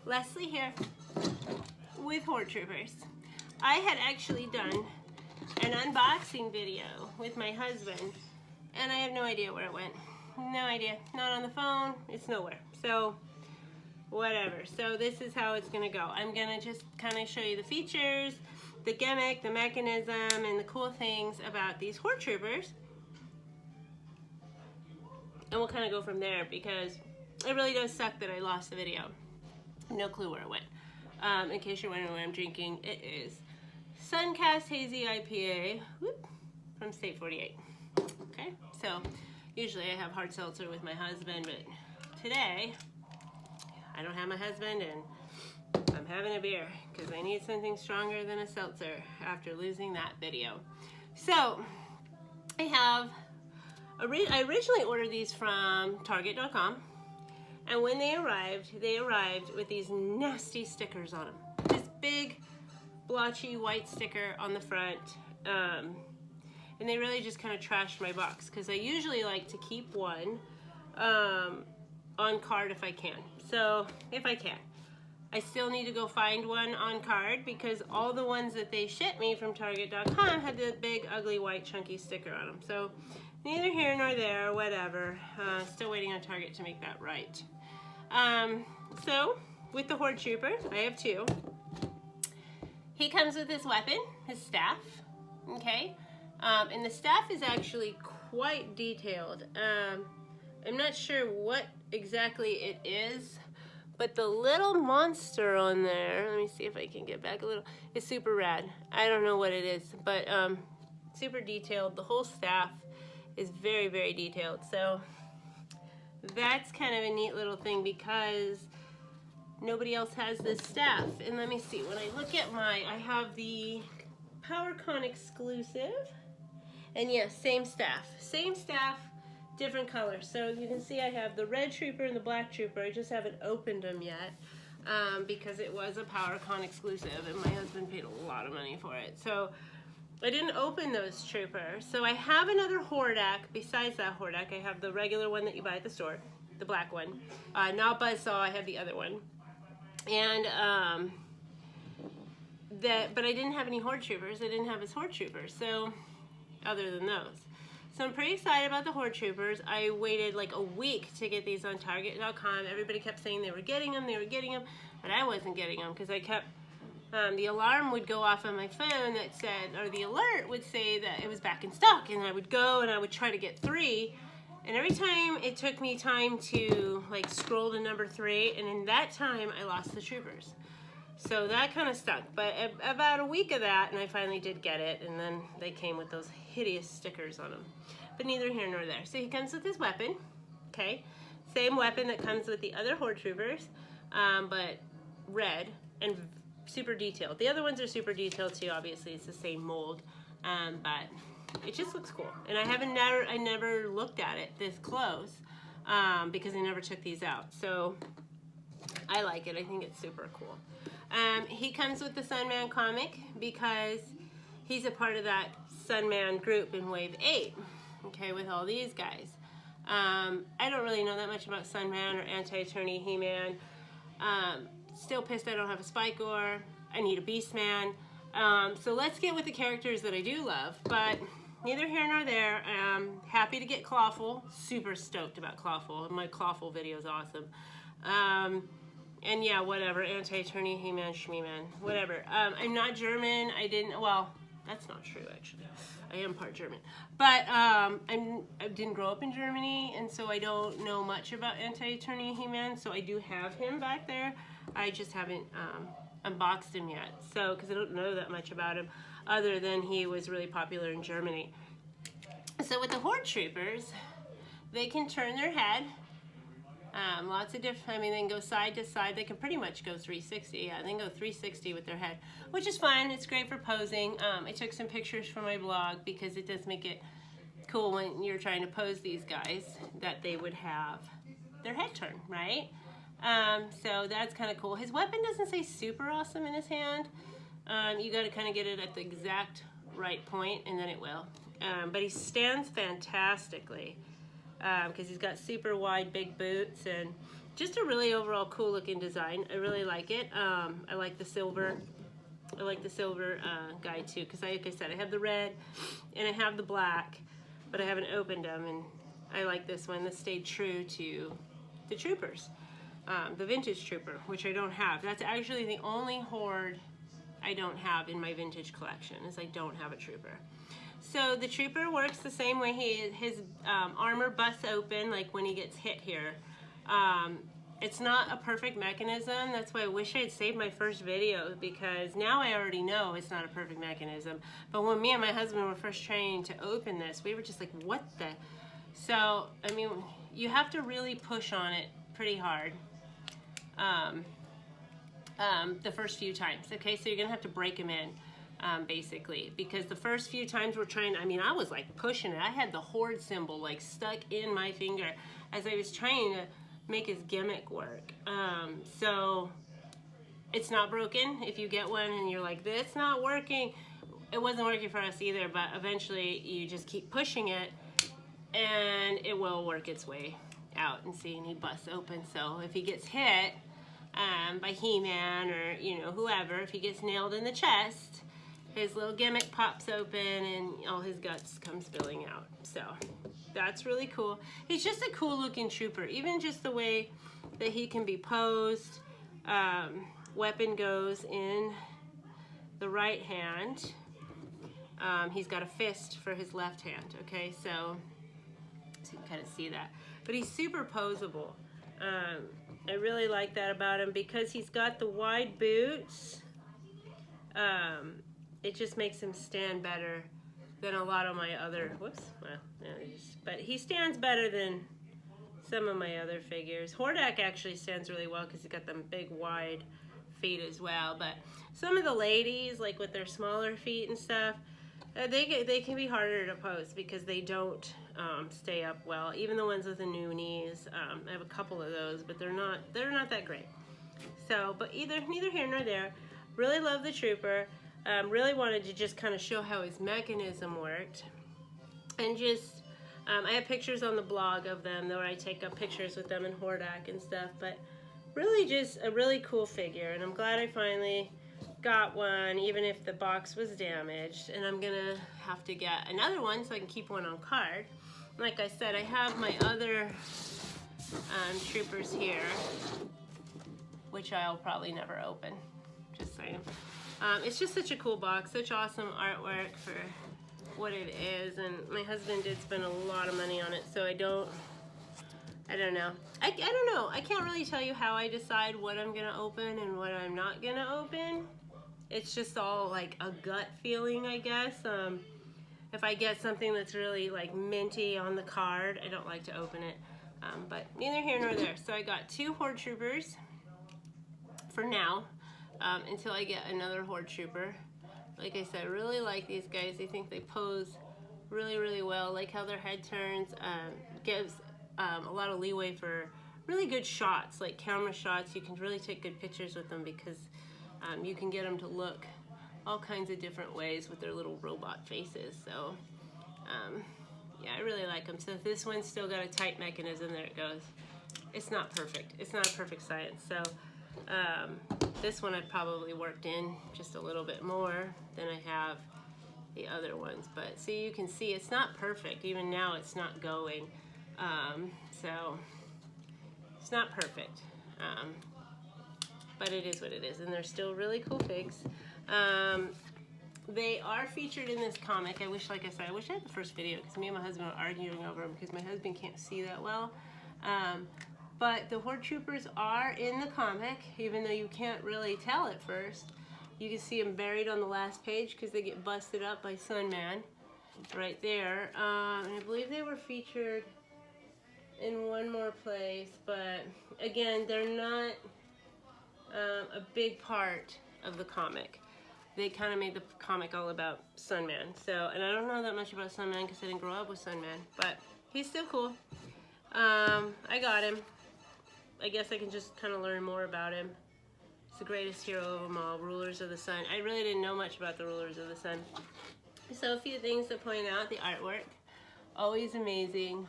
Leslie here with Horde Troopers. I had actually done an unboxing video with my husband and I have no idea where it went. No idea. Not on the phone. It's nowhere. So whatever. So this is how it's going to go. I'm going to just kind of show you the features, the gimmick, the mechanism, and the cool things about these Horde Troopers. And we'll kind of go from there because it really does suck that I lost the video. No clue where it went. In case you're wondering what I'm drinking, it is Suncast Hazy IPA from State 48. Okay, so usually I have hard seltzer with my husband, but today I don't have my husband and I'm having a beer because I need something stronger than a seltzer after losing that video. So I originally ordered these from Target.com. And when they arrived with these nasty stickers on them. This big, blotchy white sticker on the front. And they really just kind of trashed my box because I usually like to keep one on card if I can. So, if I can. I still need to go find one on card because all the ones that they shipped me from Target.com had the big, ugly, white, chunky sticker on them. So, neither here nor there, whatever. Still waiting on Target to make that right. So, with the Horde Trooper, I have two. He comes with his weapon, his staff, okay? And the staff is actually quite detailed. I'm not sure what exactly it is, but the little monster on there, let me see if I can get back a little, is super rad. I don't know what it is, but super detailed. The whole staff is very, very detailed. So that's kind of a neat little thing because nobody else has this staff. And let me see, when I look at I have the PowerCon exclusive. And yes, same staff, different colors. So you can see I have the red trooper and the black trooper. I just haven't opened them yet because it was a PowerCon exclusive and my husband paid a lot of money for it. So I didn't open those troopers. So I have another Hordak. Besides that Hordak, I have the regular one that you buy at the store, the black one. Not Buzzsaw, I have the other one. And but I didn't have any Horde Troopers. I didn't have his Horde Troopers. So other than those. So I'm pretty excited about the Horde Troopers. I waited like a week to get these on Target.com. Everybody kept saying they were getting them, but I wasn't getting them because I kept, the alarm would go off on my phone that said, or the alert would say that it was back in stock, and I would go and I would try to get 3, and every time it took me time to like scroll to number 3, and in that time I lost the troopers. So that kind of stuck, but about a week of that, and I finally did get it, and then they came with those hideous stickers on them. But neither here nor there. So he comes with his weapon, okay? Same weapon that comes with the other Horde Troopers, but red and super detailed. The other ones are super detailed too, obviously. It's the same mold, but it just looks cool. And I never looked at it this close because I never took these out. So I like it. I think it's super cool. He comes with the Sunman comic because he's a part of that Sunman group in Wave 8, okay, with all these guys. I don't really know that much about Sunman or Anti-Attorney He-Man. Still pissed I don't have a Spike-Or. I need a Beastman. So let's get with the characters that I do love, but neither here nor there. Happy to get Clawful. Super stoked about Clawful. My Clawful video is awesome. And yeah, whatever, Anti-Attorney, He-Man, Shmee-Man, whatever. I'm not German. Well, that's not true, actually. I am part German. But I didn't grow up in Germany, and so I don't know much about Anti-Attorney He-Man, so I do have him back there. I just haven't unboxed him yet, so, because I don't know that much about him, other than he was really popular in Germany. So with the Horde Troopers, they can turn their head. Lots of different, I mean, they can go side to side. They can pretty much go 360. Yeah, they can go 360 with their head, which is fun. It's great for posing. I took some pictures for my blog because it does make it cool when you're trying to pose these guys that they would have their head turned, right? So that's kind of cool. His weapon doesn't say super awesome in his hand. You got to kind of get it at the exact right point and then it will. But he stands fantastically. Because he's got super wide big boots, and just a really overall cool looking design. I really like it. I like the silver. I like the silver guy too, because like I said, I have the red and I have the black, but I haven't opened them, and I like this one. This stayed true to the Troopers, the vintage Trooper, which I don't have. That's actually the only Horde I don't have in my vintage collection, is I don't have a Trooper. So the Trooper works the same way. His armor busts open like when he gets hit here. It's not a perfect mechanism. That's why I wish I had saved my first video, because now I already know it's not a perfect mechanism. But when me and my husband were first trying to open this, we were just like, what the? So, I mean, you have to really push on it pretty hard the first few times. Okay, so you're gonna have to break them in, basically, because the first few times we're trying, I mean, I was like pushing it. I had the Horde symbol like stuck in my finger as I was trying to make his gimmick work. So it's not broken. If you get one and you're like, this not working, it wasn't working for us either, but eventually you just keep pushing it and it will work its way out. And see, and he busts open. So if he gets hit by He-Man or, you know, whoever, if he gets nailed in the chest, his little gimmick pops open and all his guts come spilling out. So that's really cool. He's just a cool looking Trooper, even just the way that he can be posed. Weapon goes in the right hand. He's got a fist for his left hand, okay, so you can kind of see that. But he's super posable. I really like that about him, because he's got the wide boots. It just makes him stand better than a lot of my other, whoops, well, but he stands better than some of my other figures. Hordak actually stands really well because he's got them big wide feet as well, but some of the ladies, like with their smaller feet and stuff, they can be harder to pose because they don't stay up well. Even the ones with the new knees, I have a couple of those, but they're not that great. So, but neither here nor there. Really love the Trooper. Really wanted to just kind of show how his mechanism worked, and just I have pictures on the blog of them where I take up pictures with them in Hordak and stuff, but really just a really cool figure, and I'm glad I finally got one, even if the box was damaged, and I'm gonna have to get another one so I can keep one on card. Like I said, I have my other Troopers here, which I'll probably never open, just saying. It's just such a cool box, such awesome artwork for what it is, and my husband did spend a lot of money on it, so I don't know. I don't know. I can't really tell you how I decide what I'm gonna open and what I'm not gonna open. It's just all like a gut feeling, I guess. If I get something that's really like minty on the card, I don't like to open it. But neither here nor there. So I got 2 Horde Troopers for now, until I get another Horde Trooper. Like I said, I really like these guys. I think they pose really, really well. Like how their head turns, gives a lot of leeway for really good shots, like camera shots. You can really take good pictures with them because you can get them to look all kinds of different ways with their little robot faces. So yeah, I really like them. So this one's still got a tight mechanism. There it goes. It's not perfect. It's not a perfect science. So this one I've probably worked in just a little bit more than I have the other ones. But see, you can see it's not perfect. Even now it's not going. So it's not perfect. But it is what it is, and they're still really cool figs. They are featured in this comic. I wish, like I said, I wish I had the first video, because me and my husband are arguing over them because my husband can't see that well. But the Horde Troopers are in the comic, even though you can't really tell at first. You can see them buried on the last page because they get busted up by Sunman right there. And I believe they were featured in one more place, but again, they're not a big part of the comic. They kind of made the comic all about Sunman. So, and I don't know that much about Sunman because I didn't grow up with Sunman, but he's still cool. I got him. I guess I can just kind of learn more about him. He's the greatest hero of them all, Rulers of the Sun. I really didn't know much about the Rulers of the Sun. So a few things to point out. The artwork, always amazing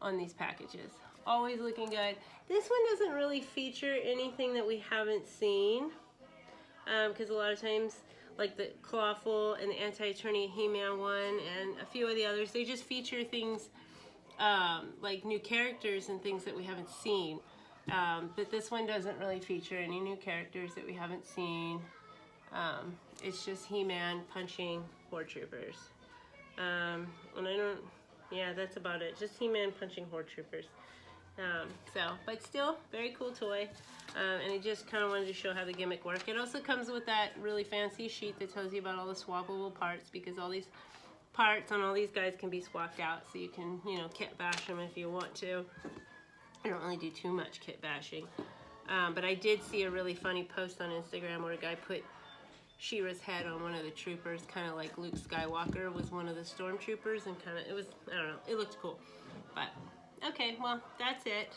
on these packages. always looking good. This one doesn't really feature anything that we haven't seen, because a lot of times, like the Clawful and the Anti-Attorney He-Man one and a few of the others, they just feature things like new characters and things that we haven't seen. But this one doesn't really feature any new characters that we haven't seen. It's just He-Man punching Horde Troopers. And I don't, yeah, that's about it. Just He-Man punching Horde Troopers. But still, very cool toy. And I just kind of wanted to show how the gimmick worked. It also comes with that really fancy sheet that tells you about all the swappable parts, because all these parts on all these guys can be swapped out, so you can, you know, kit bash them if you want to. I don't really do too much kit bashing. But I did see a really funny post on Instagram where a guy put She-Ra's head on one of the troopers, kind of like Luke Skywalker was one of the stormtroopers, and kind of, it was, I don't know, it looked cool. But, okay, well, that's it.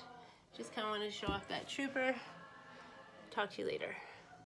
Just kind of wanted to show off that trooper. Talk to you later.